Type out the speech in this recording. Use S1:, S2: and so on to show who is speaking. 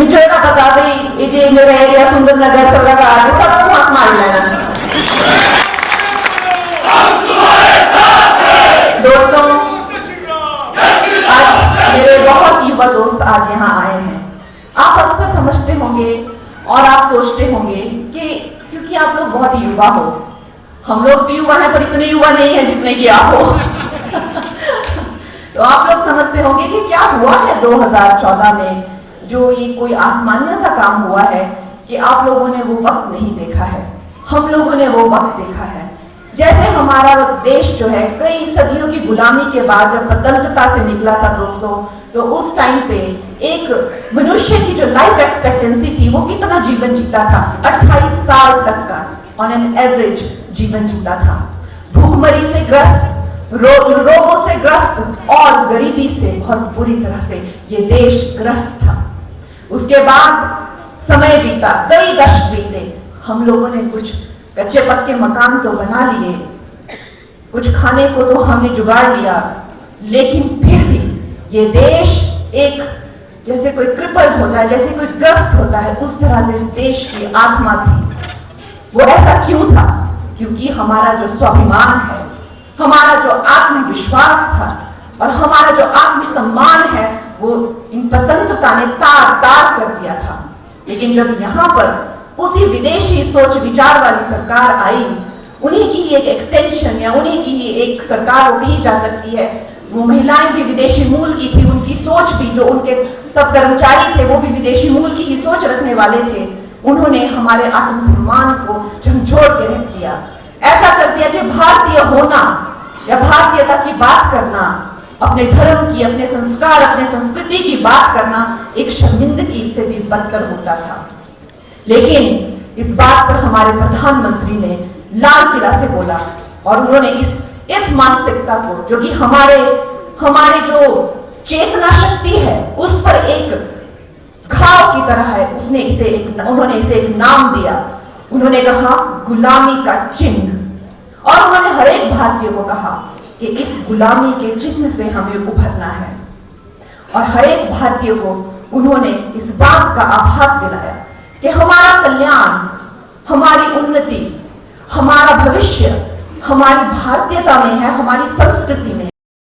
S1: विजयला बता दी ये मेरा एरिया सुंदरनगर सरकार सबको हाथ मार लेना। दोस्तों, आज मेरे बहुत युवा दोस्त आज यहाँ आए हैं। आप अक्सर समझते होंगे और आप सोचते होंगे कि क्योंकि आप लोग बहुत युवा हो, हम लोग भी युवा हैं पर इतने युवा नहीं है जितने कि आप हो। तो आप लोग समझते होंगे कि क्या हुआ है 2014 में जो ये कोई आसमानी सा काम हुआ है कि आप लोगों ने वो वक्त नहीं देखा है, हम लोगों ने वो वक्त देखा है। जैसे हमारा देश जो है कई सदियों की गुलामी के बाद जब स्वतंत्रता से निकला था दोस्तों, तो उस टाइम पे एक मनुष्य की जो लाइफ एक्सपेक्टेंसी थी वो कितना जीवन जीता था, 28 साल तक का ऑन एन एवरेज जीवन जीता था। भूखमरी से ग्रस्त, रोगों से ग्रस्त और गरीबी से बहुत बुरी तरह से ये देश ग्रस्त था। उसके बाद समय बीता, कई दशक बीते, हम लोगों ने कुछ कच्चे पक्के मकान तो बना लिए, कुछ खाने को तो हमने जुगाड़ लिया, लेकिन फिर भी ये देश एक जैसे कोई क्रिपल होता है, जैसे कोई ग्रस्त होता है, उस तरह से इस देश की आत्मा थी। वो ऐसा क्यों था? क्योंकि हमारा जो स्वाभिमान है, हमारा जो आत्मविश्वास था और हमारा जो आत्मसम्मान है वो इन स्वतंत्रता ने तार तार कर दिया था। लेकिन जब यहाँ पर उसी विदेशी सोच विचार वाली सरकार आई, उन्हीं की ही एक एक्सटेंशन या उन्हीं की ही एक सरकार वो कही जा सकती है, वो महिलाएं भी विदेशी मूल की थी, उनकी सोच भी, जो उनके सब कर्मचारी थे वो भी विदेशी मूल की ही सोच रखने वाले थे। उन्होंने हमारे आत्मसम्मान को झंझोड़ के रख दिया, ऐसा कर दिया कि भारतीय होना या भारतीयता की बात करना, अपने धर्म की, अपने संस्कार, अपने संस्कृति की बात करना एक शर्मिंदगी से भी बदतर होता था। लेकिन इस बात पर हमारे प्रधानमंत्री ने लाल किला से बोला और उन्होंने इस मानसिकता को, जो कि हमारे जो चेतना शक्ति है उस पर एक घाव की तरह है, उन्होंने इसे एक नाम दिया। उन्होंने कहा गुलामी का चिन्ह, और उन्होंने हर एक भारतीय को कहा कि इस गुलामी के चिन्ह से हमें उभरना है। और हर एक भारतीय को उन्होंने इस बात का आभास दिलाया कि हमारा कल्याण, हमारी उन्नति, हमारा भविष्य हमारी भारतीयता में है, हमारी संस्कृति में।